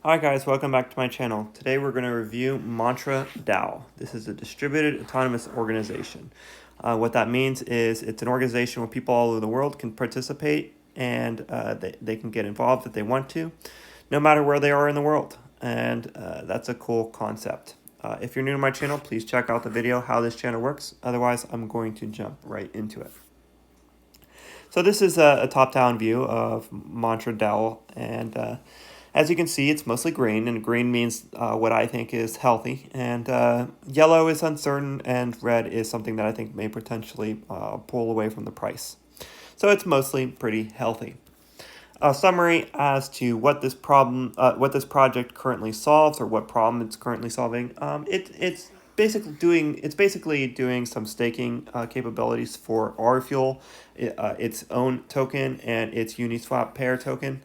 Hi guys, welcome back to my channel. Today we're going to review Mantra DAO. This is a distributed autonomous organization. What that means is it's an organization where people all over the world can participate and they can get involved if they want to, no matter where they are in the world. And that's a cool concept. If you're new to my channel, please check out the video how this channel works. Otherwise, I'm going to jump right into it. So this is a top-down view of Mantra DAO, and as you can see, it's mostly green, and green means what I think is healthy, and yellow is uncertain, and red is something that I think may potentially pull away from the price. So it's mostly pretty healthy. A summary as to what this project currently solves, or what problem it's currently solving. It's basically doing some staking capabilities for R Fuel, its own token, and its Uniswap pair token.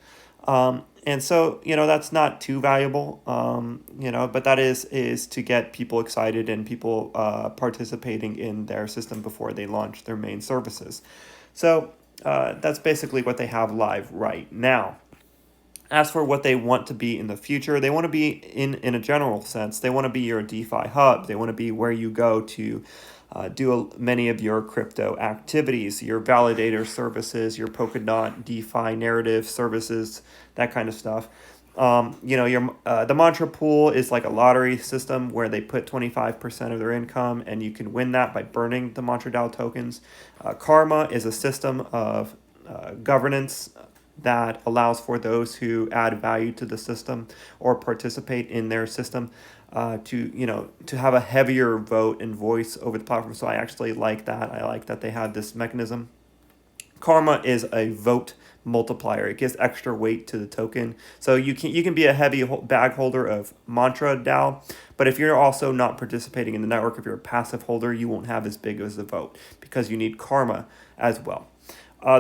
And so, that's not too valuable, but that is to get people excited and people participating in their system before they launch their main services. So that's basically what they have live right now. As for what they want to be in the future, they want to be, in a general sense, they want to be your DeFi hub. They want to be where you go to do many of your crypto activities, your validator services, your Polkadot DeFi narrative services, that kind of stuff. The Mantra pool is like a lottery system where they put 25% of their income, and you can win that by burning the Mantra DAO tokens. Karma is a system of governance that allows for those who add value to the system or participate in their system to have a heavier vote and voice over the platform. So I actually like that. I like that they have this mechanism. Karma is a vote multiplier. It gives extra weight to the token. So you can be a heavy bag holder of Mantra DAO, but if you're also not participating in the network, if you're a passive holder, you won't have as big as a vote because you need Karma as well.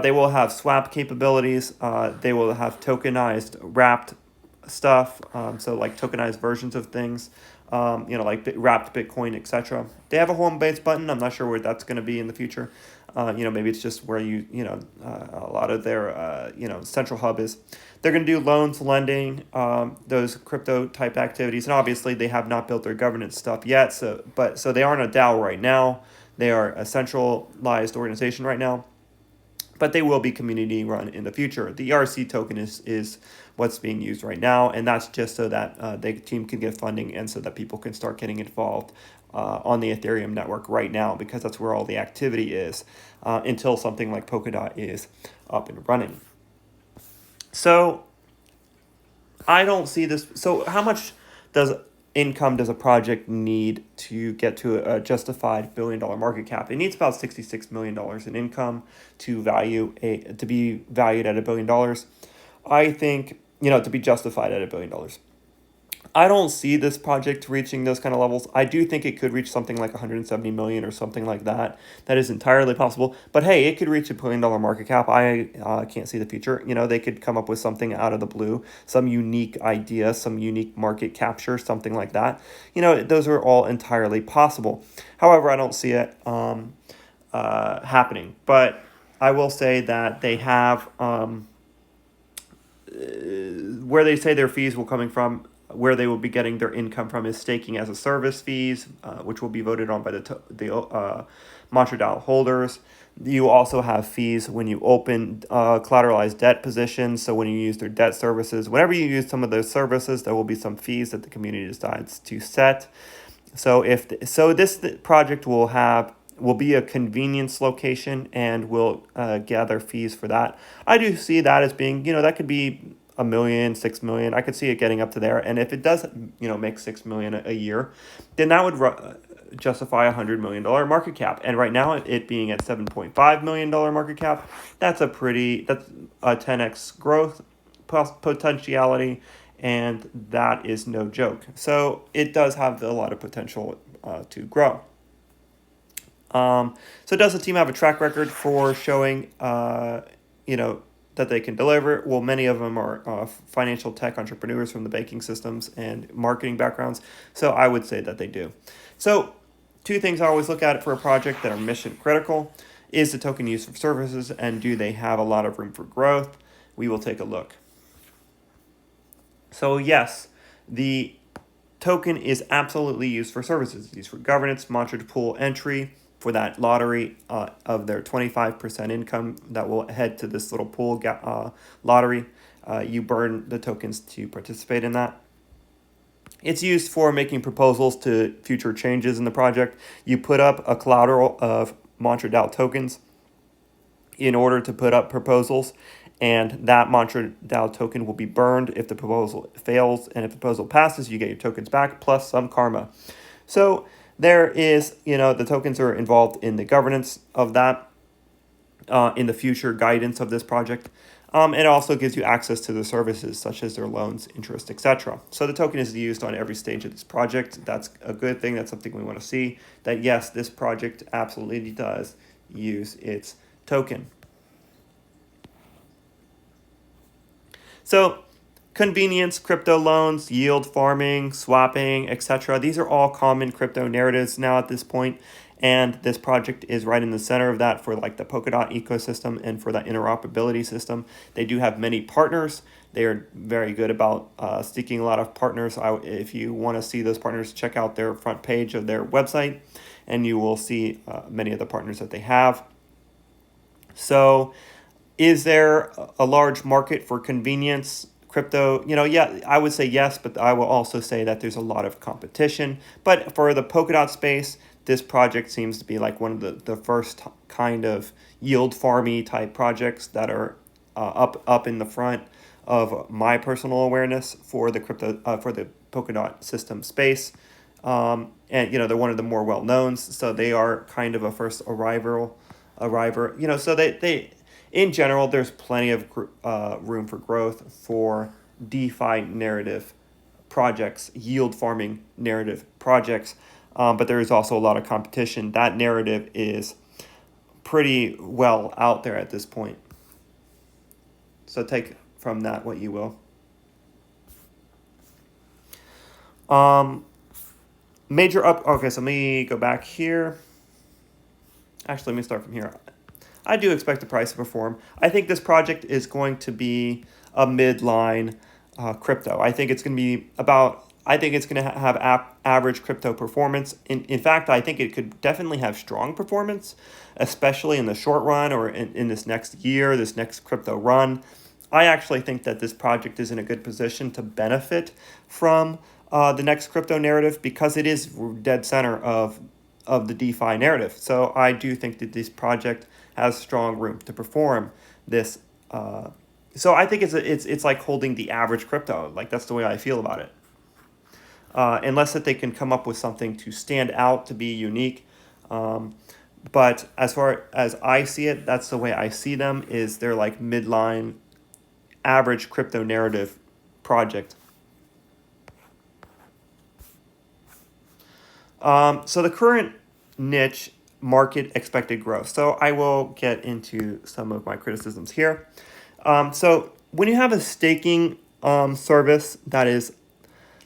They will have swap capabilities. They will have tokenized wrapped stuff, so like tokenized versions of things, like wrapped Bitcoin, etc. They have a home base button. I'm not sure where that's going to be in the future. Maybe it's just where a lot of their central hub is. They're going to do loans, lending, those crypto type activities, and obviously they have not built their governance stuff yet. So they aren't a DAO right now. They are a centralized organization right now, but they will be community run in the future. The ERC token is what's being used right now, and that's just so that the team can get funding and so that people can start getting involved on the Ethereum network right now, because that's where all the activity is until something like Polkadot is up and running. So I don't see this. So how much income does a project need to get to a justified $1 billion market cap? It needs about $66 million in income to be valued at $1 billion. I think, to be justified at $1 billion. I don't see this project reaching those kind of levels. I do think it could reach something like 170 million or something like that. That is entirely possible. But hey, it could reach $1 billion market cap. I can't see the future. They could come up with something out of the blue, some unique idea, some unique market capture, something like that. Those are all entirely possible. However, I don't see it happening. But I will say that they have where they say their fees will coming from. Where they will be getting their income from is staking as a service fees, which will be voted on by the Mantra DAO holders. You also have fees when you open collateralized debt positions. So when you use their debt services, whenever you use some of those services, there will be some fees that the community decides to set. So this project will be a convenience location and will gather fees for that. I do see that as being, that could be $1 million, $6 million. I could see it getting up to there. And if it does, make $6 million a year, then that would justify a $100 million market cap. And right now, it being at $7.5 million market cap, that's a 10x growth potentiality, and that is no joke. So it does have a lot of potential to grow. So does the team have a track record for showing, that they can deliver? Well, many of them are financial tech entrepreneurs from the banking systems and marketing backgrounds. So I would say that they do. So two things I always look at for a project that are mission critical. Is the token used for services, and do they have a lot of room for growth? We will take a look. So yes, the token is absolutely used for services. It's used for governance, mantra pool entry, for that lottery of their 25% income that will head to this little pool lottery. You burn the tokens to participate in that. It's used for making proposals to future changes in the project. You put up a collateral of Mantra DAO tokens in order to put up proposals, and that Mantra DAO token will be burned if the proposal fails, and if the proposal passes, you get your tokens back plus some karma. So there is, the tokens are involved in the governance of that, in the future guidance of this project. It also gives you access to the services such as their loans, interest, etc. So the token is used on every stage of this project. That's a good thing. That's something we want to see. That yes, this project absolutely does use its token. So convenience, crypto loans, yield farming, swapping, etc. These are all common crypto narratives now at this point. And this project is right in the center of that for like the Polkadot ecosystem and for that interoperability system. They do have many partners. They are very good about seeking a lot of partners. If you want to see those partners, check out their front page of their website, and you will see many of the partners that they have. So is there a large market for convenience crypto? Yeah, I would say yes, but I will also say that there's a lot of competition. But for the Polkadot space, this project seems to be like one of the first kind of yield farmy type projects that are up in the front of my personal awareness for the for the Polkadot system space. And they're one of the more well known, so they are kind of a first arriver. So they in general, there's plenty of room for growth for DeFi narrative projects, yield farming narrative projects. But there is also a lot of competition. That narrative is pretty well out there at this point. So take from that what you will. Okay, so let me go back here. Actually, let me start from here. I do expect the price to perform. I think this project is going to be a midline crypto. I think it's going to be I think it's going to have average crypto performance. In fact, I think it could definitely have strong performance, especially in the short run or in this next year, this next crypto run. I actually think that this project is in a good position to benefit from the next crypto narrative because it is dead center of the DeFi narrative. So I do think that this project has strong room to perform this. So I think it's like holding the average crypto. Like that's the way I feel about it. Unless that they can come up with something to stand out, to be unique. But as far as I see it, that's the way I see them, is they're like midline, average crypto narrative project. So the current niche market expected growth. So I will get into some of my criticisms here. So when you have a staking service that is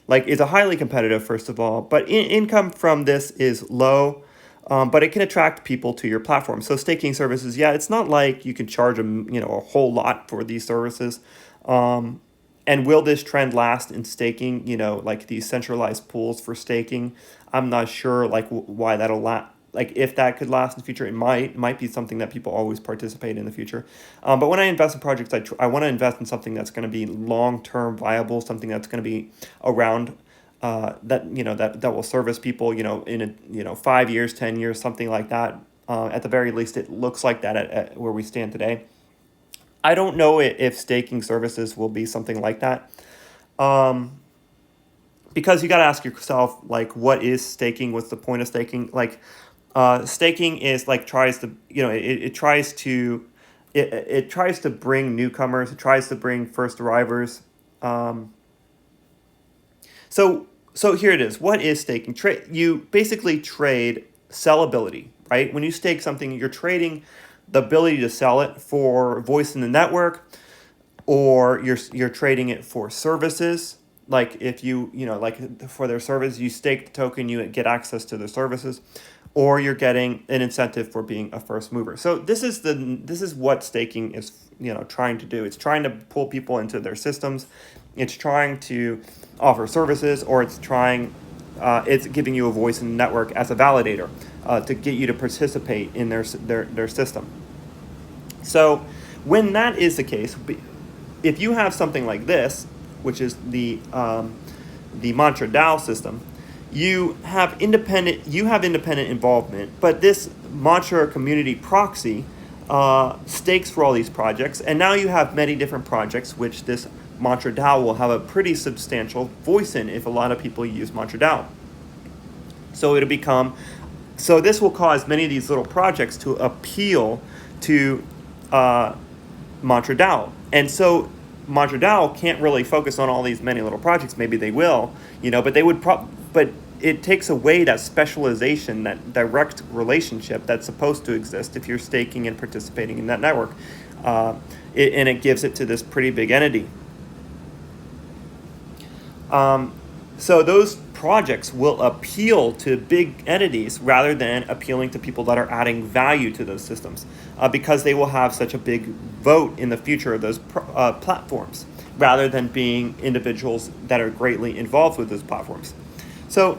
a highly competitive, first of all, but income from this is low, but it can attract people to your platform. So staking services, yeah, it's not like you can charge a whole lot for these services. And will this trend last in staking? Like these centralized pools for staking, I'm not sure why that'll last. Like if that could last in the future, it might be something that people always participate in the future. But when I invest in projects, I want to invest in something that's going to be long-term viable, something that's going to be around, that will service people, in 5 years, 10 years, something like that. At the very least, it looks like that at where we stand today. I don't know if staking services will be something like that. Because you got to ask yourself, what is staking? What's the point of staking? Staking is tries to, it tries to, it tries to bring newcomers. It tries to bring first arrivers. So here it is. What is staking? You basically trade sellability, right? When you stake something, you're trading the ability to sell it for voice in the network, or you're trading it for services. Like if for their service, you stake the token, you get access to the services, or you're getting an incentive for being a first mover. So this is what staking is trying to do. It's trying to pull people into their systems It's trying to offer services, or it's giving you a voice in the network as a validator to get you to participate in their system. So when that is the case, if you have something like this, which is the Mantra DAO system, you have independent involvement, but this Mantra community proxy stakes for all these projects, and now you have many different projects which this Mantra DAO will have a pretty substantial voice in if a lot of people use Mantra DAO. So this will cause many of these little projects to appeal to Mantra DAO, and so Mantra DAO can't really focus on all these many little projects. Maybe they will, but they would but it takes away that specialization, that direct relationship that's supposed to exist if you're staking and participating in that network, and it gives it to this pretty big entity. So those projects will appeal to big entities rather than appealing to people that are adding value to those systems, because they will have such a big vote in the future of those platforms, rather than being individuals that are greatly involved with those platforms. So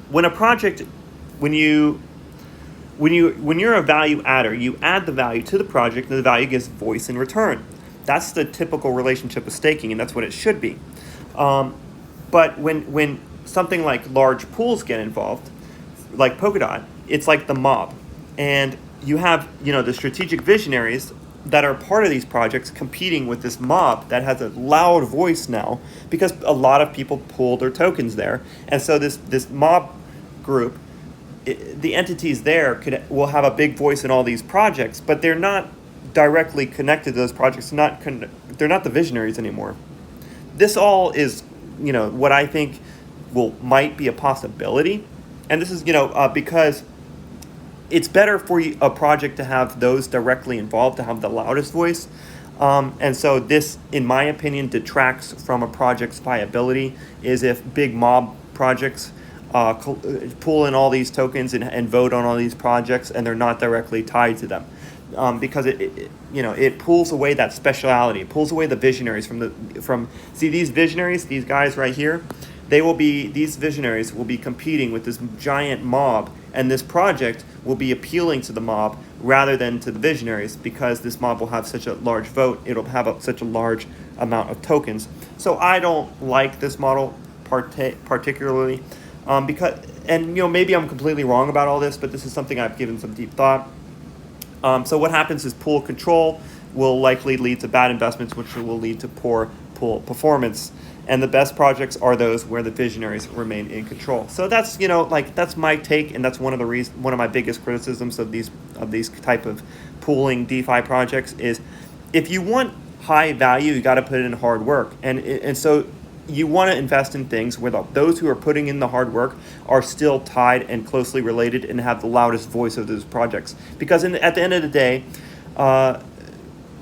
when you're a value adder, you add the value to the project, and the value gets voice in return. That's the typical relationship of staking, and that's what it should be. But when something like large pools get involved, like Polkadot, it's like the mob, and you have the strategic visionaries that are part of these projects competing with this mob that has a loud voice now because a lot of people pool their tokens there, and so this mob group, the entities there will have a big voice in all these projects, but they're not directly connected to those projects. They're not the visionaries anymore. This all is, what I think might be a possibility, and this is, because it's better for a project to have those directly involved, to have the loudest voice, and so this, in my opinion, detracts from a project's viability. Is if big mob projects pull in all these tokens and vote on all these projects, and they're not directly tied to them. Because it pulls away that speciality. It pulls away the visionaries these visionaries, these guys right here. These visionaries will be competing with this giant mob, and this project will be appealing to the mob rather than to the visionaries, because this mob will have such a large vote. It'll have such a large amount of tokens. So I don't like this model particularly, because maybe I'm completely wrong about all this, but this is something I've given some deep thought. So what happens is pool control will likely lead to bad investments, which will lead to poor pool performance. And the best projects are those where the visionaries remain in control. So that's that's my take, and that's one of my biggest criticisms of these type of pooling DeFi projects is, if you want high value, you got to put in hard work, and so you want to invest in things where those who are putting in the hard work are still tied and closely related and have the loudest voice of those projects. Because at the end of the day,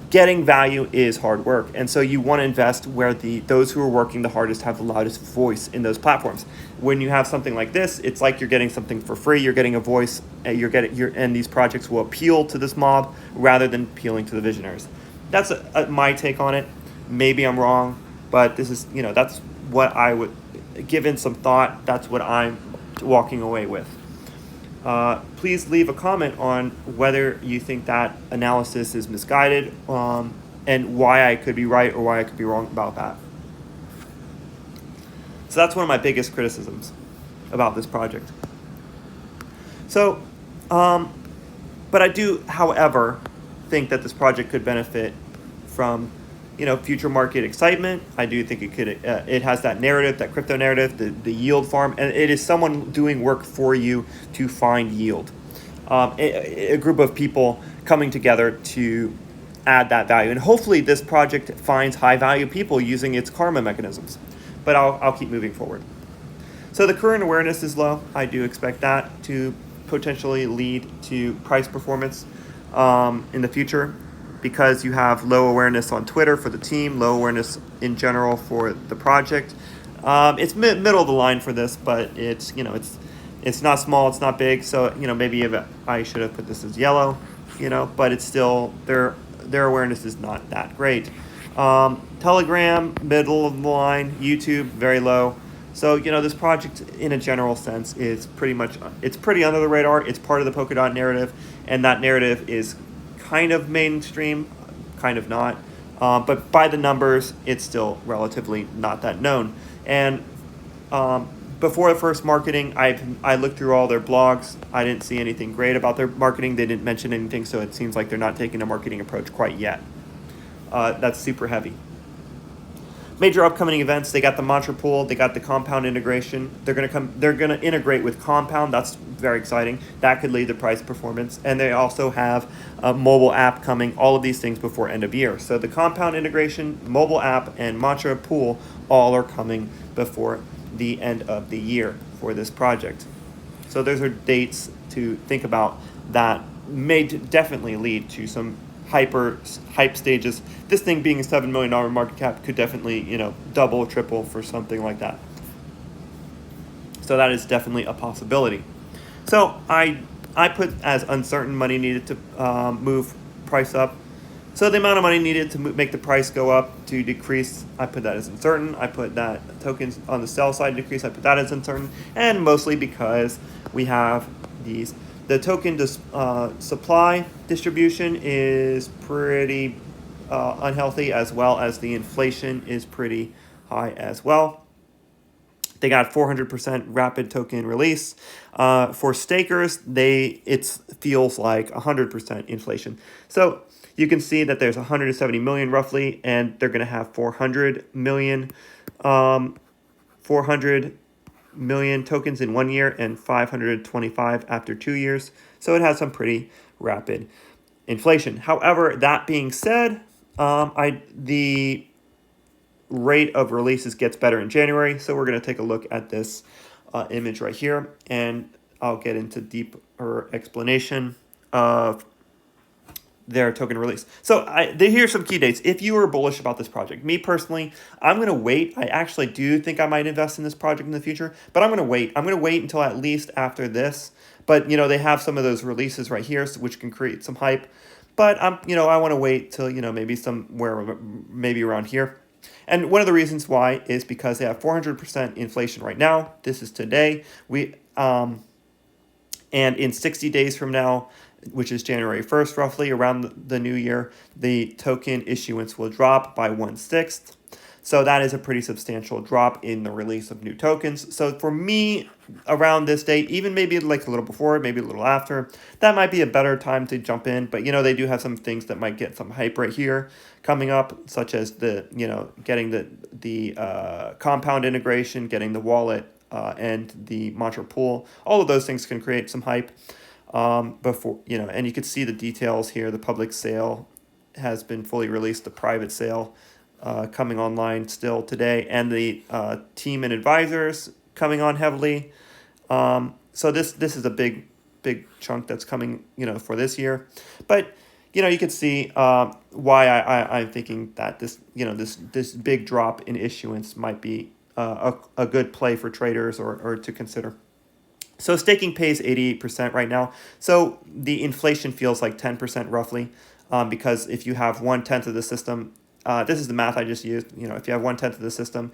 getting value is hard work, and so you want to invest where those who are working the hardest have the loudest voice in those platforms. When you have something like this, it's like you're getting something for free. You're getting a voice, and these projects will appeal to this mob rather than appealing to the visionaries. That's my take on it. Maybe I'm wrong, but this is that's what I would, given some thought, that's what I'm walking away with. Please leave a comment on whether you think that analysis is misguided, and why I could be right or why I could be wrong about that. So that's one of my biggest criticisms about this project. So, but I do, however, think that this project could benefit from future market excitement. I do think it has that narrative, that crypto narrative, the yield farm, and it is someone doing work for you to find yield. A group of people coming together to add that value. And hopefully this project finds high value people using its karma mechanisms. But I'll keep moving forward. So the current awareness is low. I do expect that to potentially lead to price performance in the future, because you have low awareness on Twitter for the team, low awareness in general for the project. It's middle of the line for this, but it's not small, it's not big. So maybe I should have put this as yellow, but it's still their awareness is not that great. Time Telegram, middle of the line. YouTube, very low. So, this project in a general sense is it's pretty under the radar. It's part of the Polkadot narrative, and that narrative is kind of mainstream, kind of not. But by the numbers, it's still relatively not that known. And before the first marketing, I looked through all their blogs. I didn't see anything great about their marketing. They didn't mention anything, so it seems like they're not taking a marketing approach quite yet. That's super heavy. Major upcoming events, they got the Mantra Pool, they got the Compound integration. They're gonna integrate with Compound. That's very exciting. That could lead to price performance. And they also have a mobile app coming, all of these things before end of year. So the Compound integration, mobile app, and Mantra Pool all are coming before the end of the year for this project. So those are dates to think about that may definitely lead to some hype stages. This thing being a $7 million market cap could definitely, double, triple for something like that. So that is definitely a possibility. So I put as uncertain money needed to move price up. So the amount of money needed to make the price go up to decrease, I put that as uncertain. I put that tokens on the sell side decrease, I put that as uncertain. And mostly because we have the token supply distribution is pretty unhealthy, as well as the inflation is pretty high as well. They got 400% rapid token release. For stakers, it feels like 100% inflation. So you can see that there's 170 million roughly, and they're going to have 400 million tokens in 1 year and 525 after 2 years. So it has some pretty rapid inflation. However, that being said, the rate of releases gets better in January. So we're going to take a look at this image right here, and I'll get into deeper explanation of their token release. So here's some key dates. If you are bullish about this project, me personally, I'm going to wait. I actually do think I might invest in this project in the future, but I'm going to wait. I'm going to wait until at least after this. But, they have some of those releases right here, which can create some hype. But, I want to wait till, maybe around here. And one of the reasons why is because they have 400% inflation right now. This is today. And in 60 days from now, which is January 1st, roughly around the new year, the token issuance will drop by 1/6. So that is a pretty substantial drop in the release of new tokens. So for me, around this date, even maybe like a little before, maybe a little after, that might be a better time to jump in. But, they do have some things that might get some hype right here coming up, such as getting the Compound integration, getting the wallet, and the Mantra Pool. All of those things can create some hype. Before, and you can see the details here. The public sale has been fully released. The private sale coming online still today, and the team and advisors coming on heavily. So this is a big chunk that's coming, for this year. But, you can see why I'm thinking that this big drop in issuance might be a good play for traders or to consider. So staking pays 88% right now. So the inflation feels like 10% roughly, because if you have 1/10 of the system, this is the math I just used. If you have 1/10 of the system,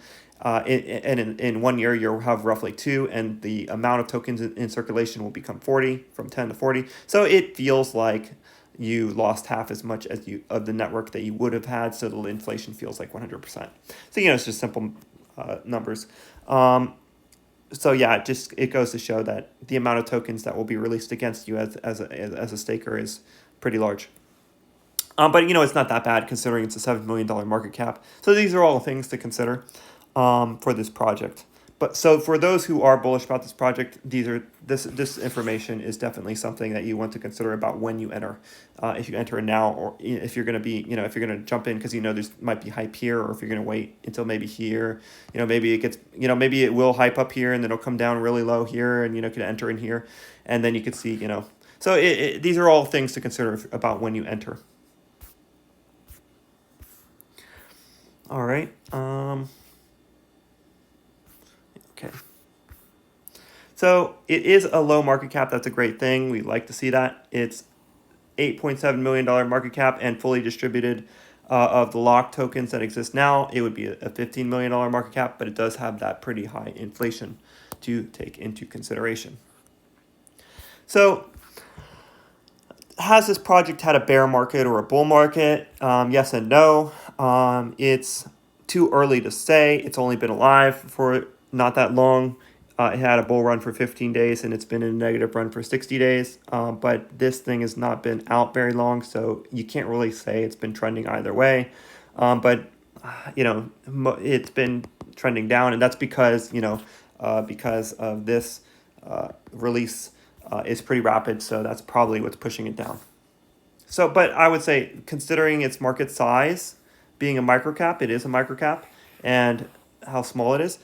in 1 year you'll have roughly 2, and the amount of tokens in circulation will become 40, from 10 to 40. So it feels like you lost half as much as of the network that you would have had. So the inflation feels like 100%. So it's just simple numbers. So yeah, it goes to show that the amount of tokens that will be released against you as a staker is pretty large. But it's not that bad considering it's a $7 million market cap. So these are all things to consider for this project. But so for those who are bullish about this project, this information is definitely something that you want to consider about when you enter. If you enter now, or if you're going to be, if you're going to jump in because there's might be hype here, or if you're going to wait until maybe here, maybe it gets, maybe it will hype up here and then it'll come down really low here, and could enter in here, and then you could see, So these are all things to consider about when you enter. All right. Okay. So it is a low market cap. That's a great thing. We like to see that. It's $8.7 million market cap and fully distributed of the locked tokens that exist now, it would be a $15 million market cap, but it does have that pretty high inflation to take into consideration. So has this project had a bear market or a bull market? Yes and no. It's too early to say. It's only been alive for not that long. It had a bull run for 15 days and it's been in a negative run for 60 days. But this thing has not been out very long, so you can't really say it's been trending either way. But it's been trending down, and that's because because of this release is pretty rapid. So that's probably what's pushing it down. So, but I would say, considering its market size, being a microcap, it is a microcap, and how small it is,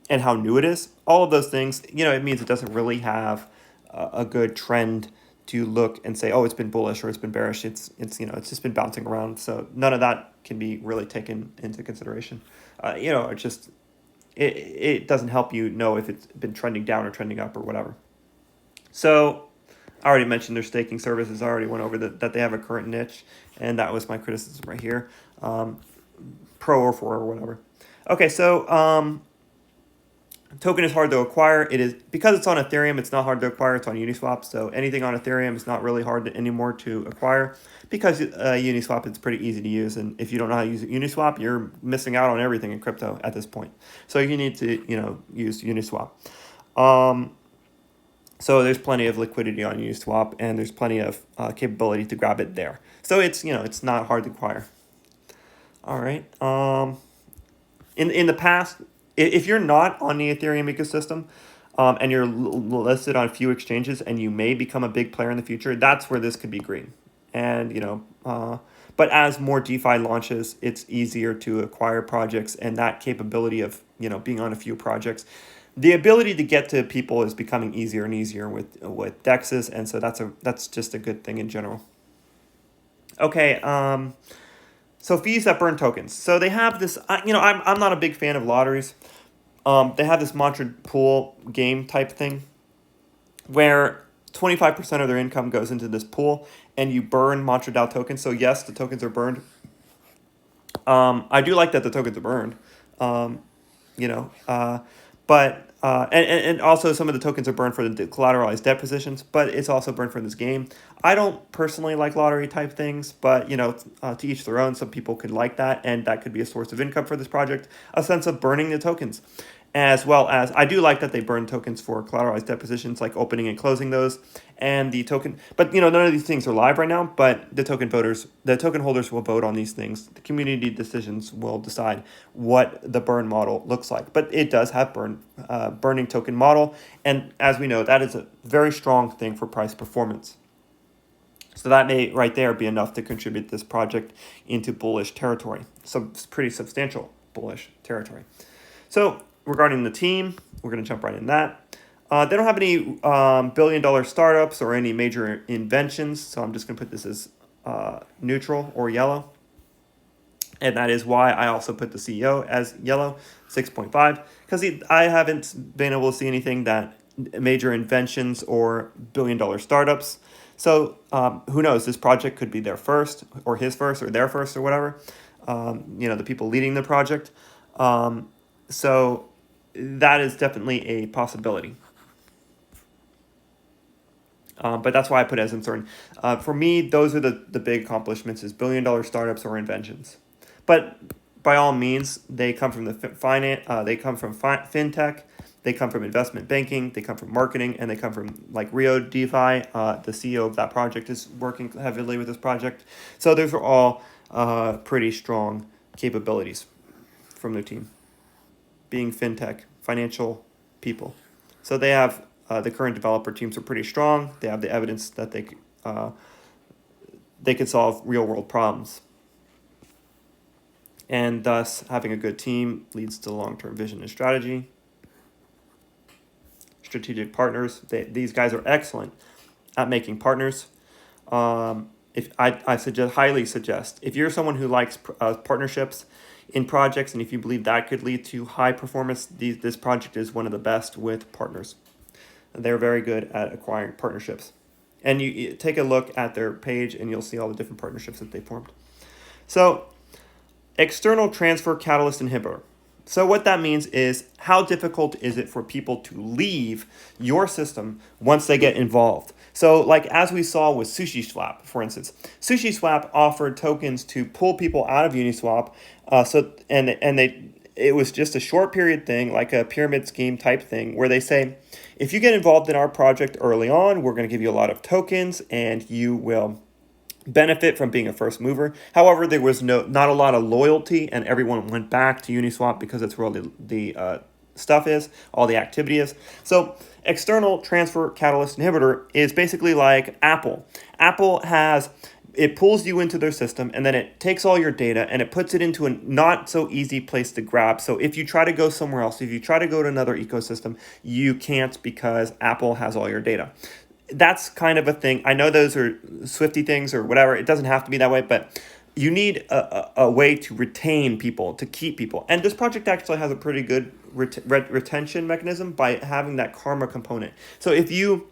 and how new it is, all of those things, it means it doesn't really have a good trend to look and say, oh, it's been bullish or it's been bearish. It's just been bouncing around. So none of that can be really taken into consideration. It doesn't help you know if it's been trending down or trending up or whatever. So I already mentioned their staking services. I already went over that they have a current niche, and that was my criticism right here. Pro or for or whatever. Okay, so token is hard to acquire. It is because it's on Ethereum. It's not hard to acquire. It's on Uniswap. So anything on Ethereum is not really hard anymore to acquire because Uniswap is pretty easy to use. And if you don't know how to use Uniswap, you're missing out on everything in crypto at this point. So you need to use Uniswap. So there's plenty of liquidity on Uniswap, and there's plenty of capability to grab it there. So it's not hard to acquire. All right. In the past, if you're not on the Ethereum ecosystem, and you're listed on a few exchanges, and you may become a big player in the future, that's where this could be green. And but as more DeFi launches, it's easier to acquire projects, and that capability of being on a few projects. The ability to get to people is becoming easier and easier with DEXs, and so that's just a good thing in general. Okay, so fees that burn tokens. So they have this. I'm not a big fan of lotteries. They have this mantra pool game type thing, where 25% of their income goes into this pool, and you burn mantra DAO tokens. So yes, the tokens are burned. I do like that the tokens are burned. But and also some of the tokens are burned for the collateralized debt positions, but it's also burned for this game. I don't personally like lottery type things, but to each their own. Some people could like that, and that could be a source of income for this project. A sense of burning the tokens, as well as I do like that they burn tokens for collateralized debt positions, like opening and closing those, and the token. But none of these things are live right now. But the token holders will vote on these things. The community decisions will decide what the burn model looks like. But it does have burning token model, and as we know, that is a very strong thing for price performance. So that may right there be enough to contribute this project into bullish territory. So it's pretty substantial bullish territory. So regarding the team, we're going to jump right in that. They don't have any billion-dollar startups or any major inventions, so I'm just going to put this as neutral or yellow. And that is why I also put the CEO as yellow, 6.5, because I haven't been able to see anything that major inventions or billion-dollar startups. So who knows? This project could be their first, or his first, or their first, or whatever. The people leading the project. So that is definitely a possibility. But that's why I put it as uncertain. For me, those are the big accomplishments: is billion-dollar startups or inventions. But by all means, they come from the finance. They come from fintech. They come from investment banking. They come from marketing, and they come from like Rio DeFi. The CEO of that project is working heavily with this project. So those are all pretty strong capabilities from their team, being fintech, financial people. So they have the current developer teams are pretty strong. They have the evidence that they could solve real world problems. And thus, having a good team leads to long-term vision and strategy. Strategic partners. These guys are excellent at making partners. If I highly suggest, if you're someone who likes partnerships in projects, and if you believe that could lead to high performance, this project is one of the best with partners. They're very good at acquiring partnerships. And you take a look at their page, and you'll see all the different partnerships that they formed. So external transfer catalyst inhibitor. So what that means is, how difficult is it for people to leave your system once they get involved? So like as we saw with SushiSwap, for instance, SushiSwap offered tokens to pull people out of Uniswap. It was just a short period thing, like a pyramid scheme type thing, where they say, if you get involved in our project early on, we're going to give you a lot of tokens and you will benefit from being a first mover. However, there was not a lot of loyalty, and everyone went back to Uniswap because that's where all the stuff is, all the activity is. So external transfer catalyst inhibitor is basically like Apple. Apple it pulls you into their system, and then it takes all your data and it puts it into a not so easy place to grab. So if you try to go somewhere else, if you try to go to another ecosystem, you can't, because Apple has all your data. That's kind of a thing. I know those are Swifty things or whatever. It doesn't have to be that way, but you need a way to retain people, to keep people. And this project actually has a pretty good retention mechanism by having that karma component. So if you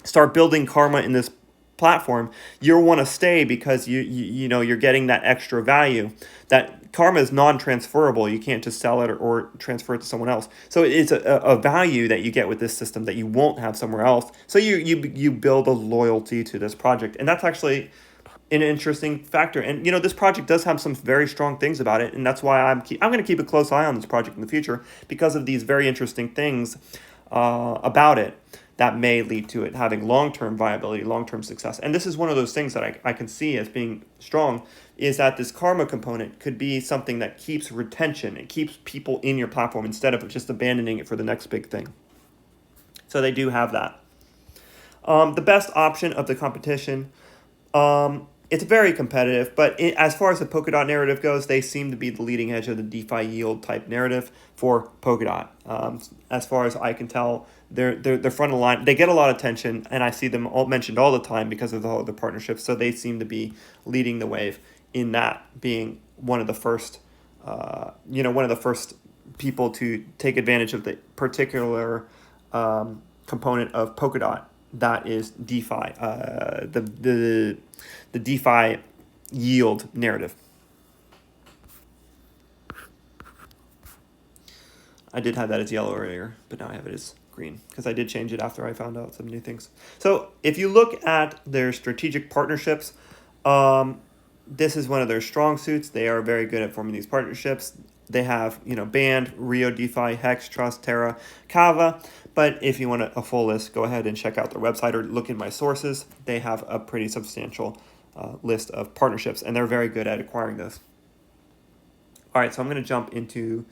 start building karma in this platform, you'll want to stay because you're getting that extra value. That karma is non-transferable. You can't just sell it or transfer it to someone else. So it's a value that you get with this system that you won't have somewhere else. So you build a loyalty to this project, and that's actually an interesting factor. And this project does have some very strong things about it, and that's why I'm going to keep a close eye on this project in the future, because of these very interesting things about it that may lead to it having long-term viability, long-term success. And this is one of those things that I can see as being strong, is that this karma component could be something that keeps retention. It keeps people in your platform instead of just abandoning it for the next big thing. So they do have that. The best option of the competition, it's very competitive, but as far as the Polkadot narrative goes, they seem to be the leading edge of the DeFi yield type narrative for Polkadot. As far as I can tell, they're front of the line. They get a lot of attention, and I see them all mentioned all the time because of the partnerships. So they seem to be leading the wave in that, being one of the first, people to take advantage of the particular component of Polkadot that is DeFi, the DeFi yield narrative. I did have that as yellow earlier, but now I have it as green because I did change it after I found out some new things. So if you look at their strategic partnerships, this is one of their strong suits. They are very good at forming these partnerships. They have, Band, Rio DeFi, Hex, Trust, Terra, Kava. But if you want a full list, go ahead and check out their website or look in my sources. They have a pretty substantial list of partnerships, and they're very good at acquiring those. All right, so I'm going to jump into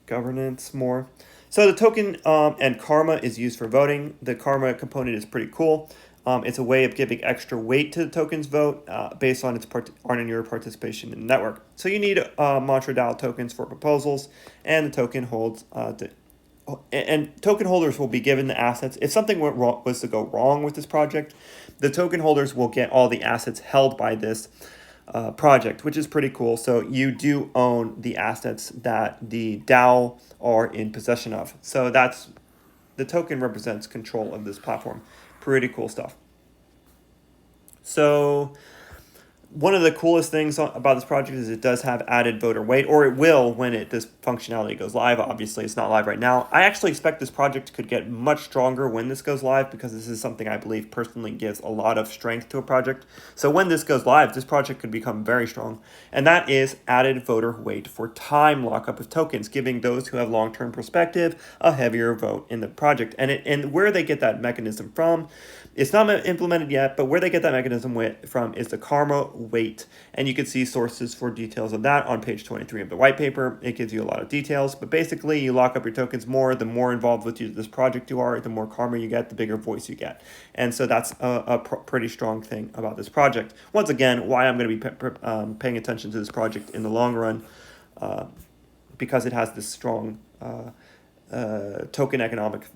governance more. So the token and karma is used for voting. The karma component is pretty cool. It's a way of giving extra weight to the token's vote based on on your participation in the network. So you need Mantra DAO tokens for proposals, and the token holds and token holders will be given the assets. If something was to go wrong with this project, the token holders will get all the assets held by this project, which is pretty cool. So you do own the assets that the DAO are in possession of. So the token represents control of this platform. Pretty cool stuff. So one of the coolest things about this project is it does have added voter weight, or it will when this functionality goes live. Obviously, it's not live right now. I actually expect this project could get much stronger when this goes live, because this is something I believe personally gives a lot of strength to a project. So when this goes live, this project could become very strong. And that is added voter weight for time lockup of tokens, giving those who have long-term perspective a heavier vote in the project. And where they get that mechanism from, it's not implemented yet, but where they get that mechanism from is the karma weight. And you can see sources for details of that on page 23 of the white paper. It gives you a lot of details, but basically you lock up your tokens more. The more involved with this project you are, the more karma you get, the bigger voice you get. And so that's a pretty strong thing about this project. Once again, why I'm going to be paying attention to this project in the long run, because it has this strong token economic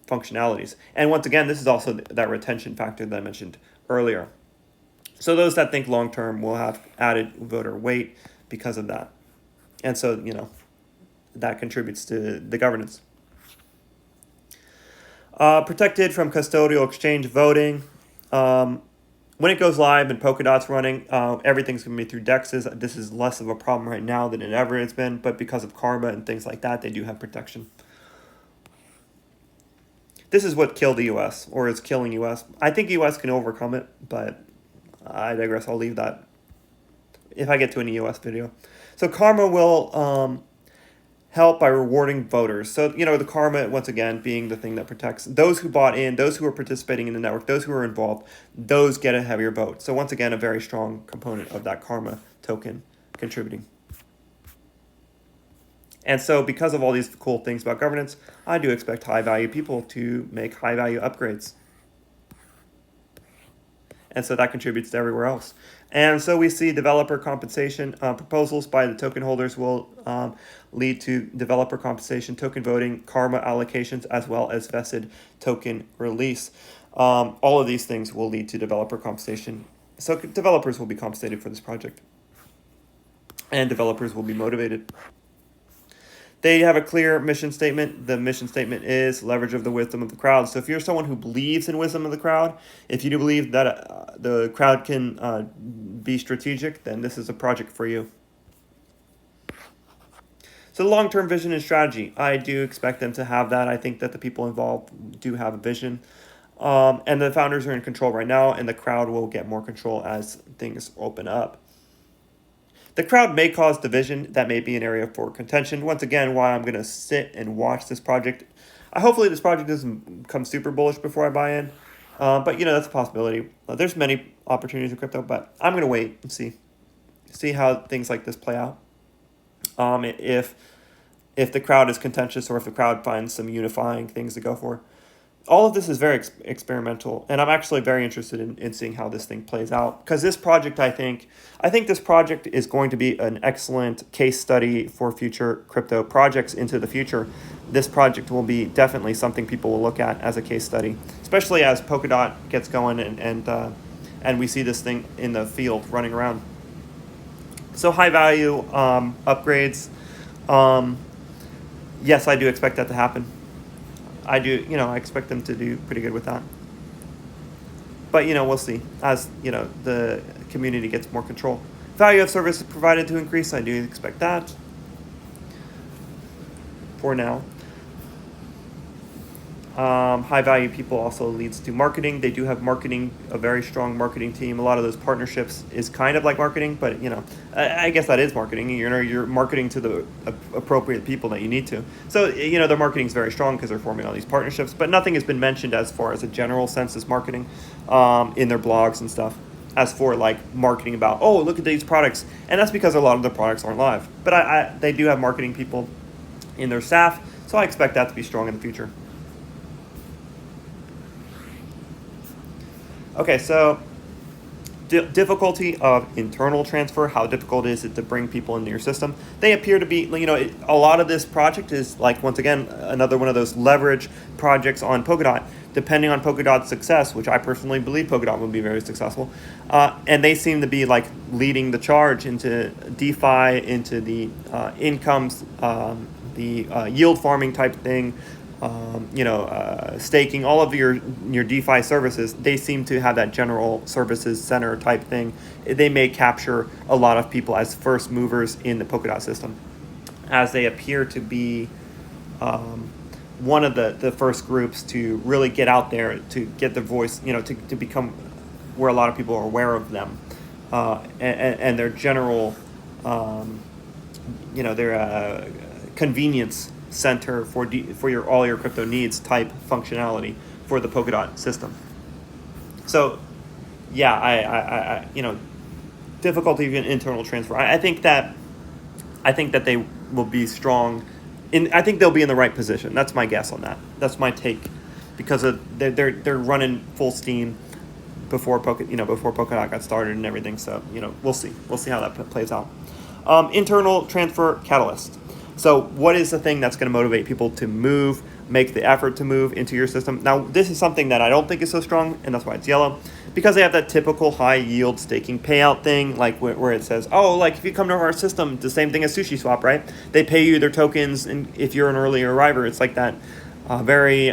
functionalities. And once again, this is also that retention factor that I mentioned earlier. So those that think long-term will have added voter weight because of that. And so, that contributes to the governance. Protected from custodial exchange voting. When it goes live and Polkadot's running, everything's going to be through DEXs. This is less of a problem right now than it ever has been, but because of karma and things like that, they do have protection. This is what killed the US, or is killing US. I think US can overcome it, but I digress. I'll leave that if I get to an US video. So karma will help by rewarding voters. So, the karma, once again, being the thing that protects those who bought in, those who are participating in the network, those who are involved, those get a heavier vote. So once again, a very strong component of that karma token contributing. And so because of all these cool things about governance, I do expect high-value people to make high-value upgrades. And so that contributes to everywhere else. And so we see developer compensation proposals by the token holders will lead to developer compensation, token voting, karma allocations, as well as vested token release. All of these things will lead to developer compensation. So developers will be compensated for this project. And developers will be motivated. They have a clear mission statement. The mission statement is leverage of the wisdom of the crowd. So if you're someone who believes in wisdom of the crowd, if you do believe that the crowd can be strategic, then this is a project for you. So the long-term vision and strategy, I do expect them to have that. I think that the people involved do have a vision. And the founders are in control right now, and the crowd will get more control as things open up. The crowd may cause division. That may be an area for contention. Once again, why I'm going to sit and watch this project. Hopefully this project doesn't become super bullish before I buy in. But, that's a possibility. There's many opportunities in crypto, but I'm going to wait and see how things like this play out. If the crowd is contentious or if the crowd finds some unifying things to go for. All of this is very experimental, and I'm actually very interested in seeing how this thing plays out. Because this project, I think this project is going to be an excellent case study for future crypto projects into the future. This project will be definitely something people will look at as a case study, especially as Polkadot gets going and we see this thing in the field running around. So high value upgrades, yes, I do expect that to happen. I do, I expect them to do pretty good with that. But, we'll see as, the community gets more control. Value of services provided to increase, I do expect that for now. High value people also leads to marketing. They do have marketing, a very strong marketing team. A lot of those partnerships is kind of like marketing, but I guess that is marketing. You're marketing to the appropriate people that you need to. So their marketing is very strong because they're forming all these partnerships. But nothing has been mentioned as far as a general sense as marketing in their blogs and stuff. As for like marketing about, oh, look at these products, and that's because a lot of the products aren't live. But they do have marketing people in their staff, so I expect that to be strong in the future. Okay, so difficulty of internal transfer, how difficult is it to bring people into your system? They appear to be, a lot of this project is like, once again, another one of those leverage projects on Polkadot, depending on Polkadot's success, which I personally believe Polkadot will be very successful. And they seem to be like leading the charge into DeFi, into the incomes, the yield farming type thing, staking, all of your DeFi services. They seem to have that general services center type thing. They may capture a lot of people as first movers in the Polkadot system, as they appear to be one of the first groups to really get out there, to get their voice, to become where a lot of people are aware of them, and their general, their convenience center for all your crypto needs type functionality for the Polkadot system. So, yeah, I difficulty in internal transfer. I think that they will be strong. I think they'll be in the right position. That's my guess on that. That's my take, because they're running full steam before Polkadot got started and everything. So we'll see how that plays out. Internal transfer catalyst. So what is the thing that's going to motivate people to move, make the effort to move into your system? Now, this is something that I don't think is so strong, and that's why it's yellow, because they have that typical high yield staking payout thing, like where it says, oh, like if you come to our system, it's the same thing as SushiSwap, right? They pay you their tokens, and if you're an early arriver, it's like that very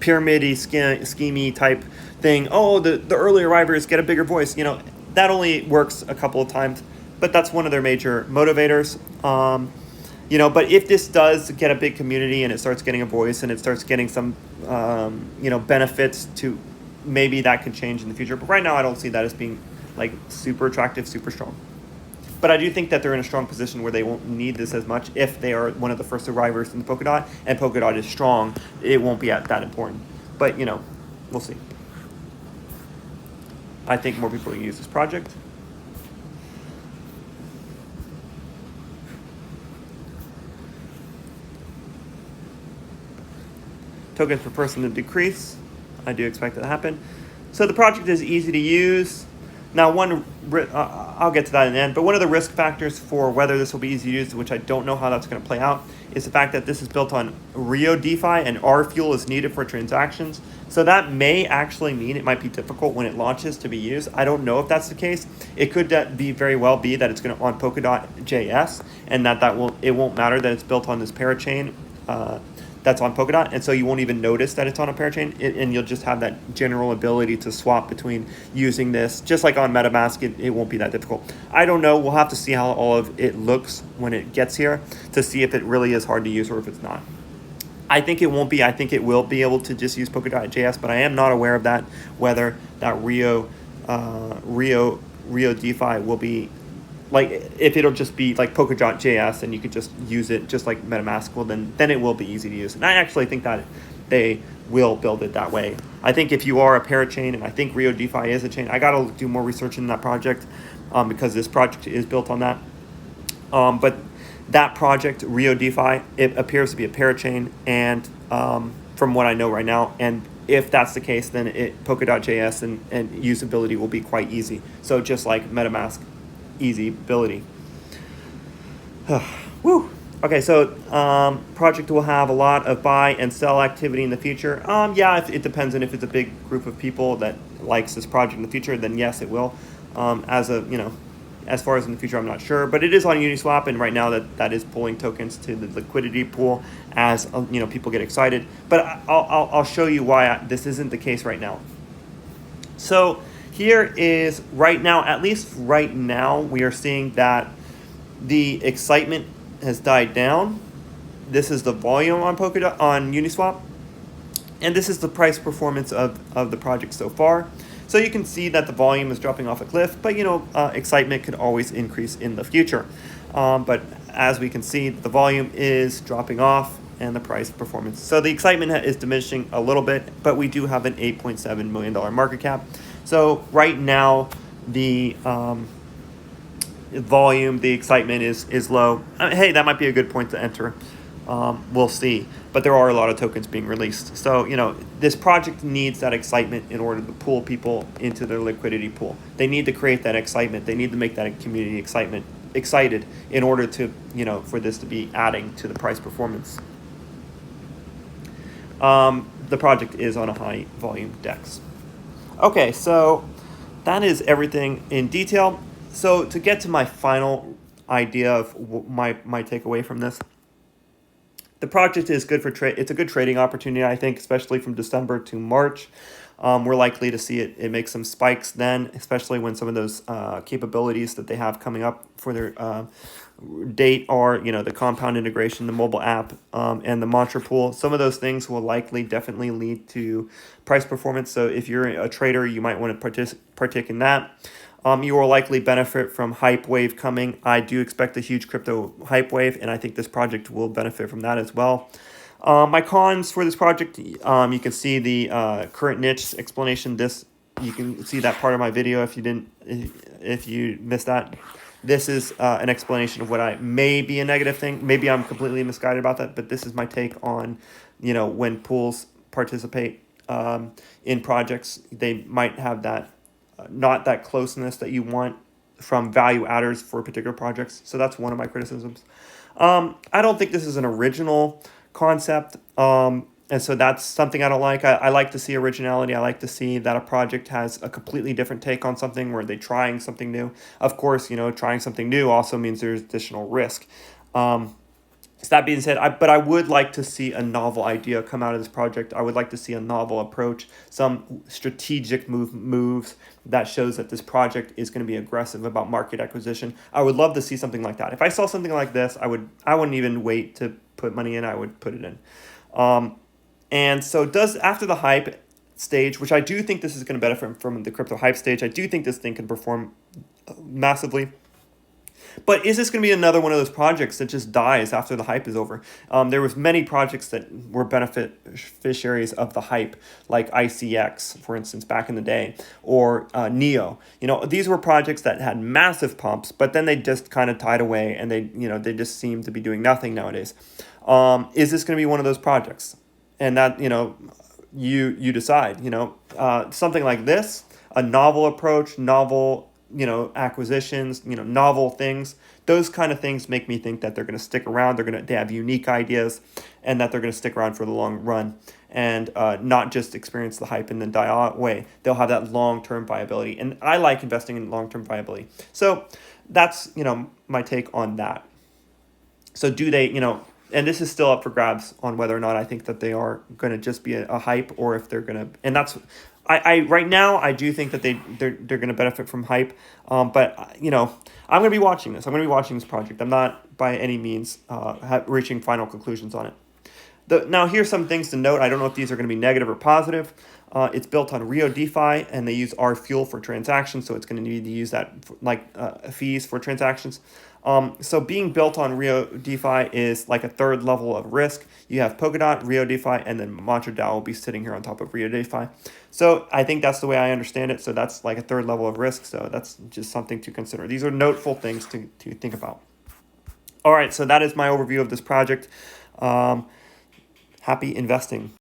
pyramid-y, schemey type thing. Oh, the early arrivers get a bigger voice. That only works a couple of times, but that's one of their major motivators. But if this does get a big community and it starts getting a voice and it starts getting some, benefits to, maybe that could change in the future. But right now, I don't see that as being like super attractive, super strong. But I do think that they're in a strong position where they won't need this as much if they are one of the first arrivers in the Polkadot, and Polkadot is strong. It won't be that important. But, we'll see. I think more people will use this project. Tokens per person to decrease. I do expect that to happen. So the project is easy to use. Now, I'll get to that in the end, but one of the risk factors for whether this will be easy to use, which I don't know how that's going to play out, is the fact that this is built on Rio DeFi and R fuel is needed for transactions. So that may actually mean it might be difficult when it launches to be used. I don't know if that's the case. It could be very well be that it's going to on Polkadot JS, and it won't matter that it's built on this parachain that's on Polkadot, and so you won't even notice that it's on a parachain, and you'll just have that general ability to swap between using this. Just like on MetaMask, it won't be that difficult. I don't know. We'll have to see how all of it looks when it gets here to see if it really is hard to use or if it's not. I think it won't be. I think it will be able to just use Polkadot JS, but I am not aware of that, whether that Rio DeFi will be, like, if it'll just be like Polkadot JS and you could just use it just like MetaMask, well, then it will be easy to use. And I actually think that they will build it that way. I think if you are a parachain, and I think Rio DeFi is a chain, I got to do more research in that project because this project is built on that. But that project, Rio DeFi, it appears to be a parachain, and from what I know right now, and if that's the case, then Polkadot JS and usability will be quite easy. So just like MetaMask, easy ability. Woo. Okay, so project will have a lot of buy and sell activity in the future. Yeah, it depends on if it's a big group of people that likes this project in the future, then yes, it will. As far as in the future, I'm not sure, but it is on Uniswap, and right now that is pulling tokens to the liquidity pool as people get excited. But I'll show you why this isn't the case right now. So here is right now, at least right now, we are seeing that the excitement has died down. This is the volume on Polkadot on Uniswap, and this is the price performance of the project so far. So you can see that the volume is dropping off a cliff, but excitement could always increase in the future. But as we can see, the volume is dropping off and the price performance. So the excitement is diminishing a little bit, but we do have an $8.7 million market cap. So right now, the volume, the excitement is low. Hey, that might be a good point to enter. We'll see. But there are a lot of tokens being released. So, this project needs that excitement in order to pull people into their liquidity pool. They need to create that excitement. They need to make that community excited in order to, for this to be adding to the price performance. The project is on a high volume DEX. Okay, so that is everything in detail. So to get to my final idea of my takeaway from this, the project is good for trade. It's a good trading opportunity, I think, especially from December to March. We're likely to see it make some spikes then, especially when some of those capabilities that they have coming up for their date are, the compound integration, the mobile app, and the mantra pool. Some of those things will definitely lead to price performance. So if you're a trader, you might want to partake in that. You will likely benefit from hype wave coming. I do expect a huge crypto hype wave, and I think this project will benefit from that as well. My cons for this project, you can see the current niche explanation. You can see that part of my video if you missed that. This is an explanation of what may be a negative thing. Maybe I'm completely misguided about that, but this is my take on, when pools participate in projects, they might have that not that closeness that you want from value adders for particular projects. So that's one of my criticisms. I don't think this is an original concept. And so that's something I don't like. I like to see originality. I like to see that a project has a completely different take on something where they're trying something new. Of course, trying something new also means there's additional risk. So that being said, but I would like to see a novel idea come out of this project. I would like to see a novel approach, some strategic moves that shows that this project is going to be aggressive about market acquisition. I would love to see something like that. If I saw something like this, I wouldn't even wait to put money in. I would put it in. And so after the hype stage, which I do think this is going to benefit from the crypto hype stage, I do think this thing can perform massively. But is this going to be another one of those projects that just dies after the hype is over? There was many projects that were beneficiaries of the hype, like ICX, for instance, back in the day, or Neo. These were projects that had massive pumps, but then they just kind of died away, and they just seem to be doing nothing nowadays. Is this going to be one of those projects? And that, you decide. Something like this, a novel approach, novel acquisitions, novel things. Those kind of things make me think that they're going to stick around. They have unique ideas, and that they're going to stick around for the long run, and not just experience the hype and then die away. They'll have that long-term viability, and I like investing in long-term viability. So that's my take on that. So do they and this is still up for grabs on whether or not I think that they are going to just be a hype, or if they're going to, and that's, I right now I do think that they're going to benefit from hype, but I'm going to be watching this. I'm going to be watching this project. I'm not by any means reaching final conclusions on it. Now here's some things to note. I don't know if these are going to be negative or positive. It's built on Rio DeFi, and they use our fuel for transactions, so it's going to need to use that fees for transactions. So being built on Rio DeFi is like a third level of risk. You have Polkadot, Rio DeFi, and then Mantra DAO will be sitting here on top of Rio DeFi. So I think that's the way I understand it. So that's like a third level of risk. So that's just something to consider. These are noteful things to think about. All right, so that is my overview of this project. Happy investing.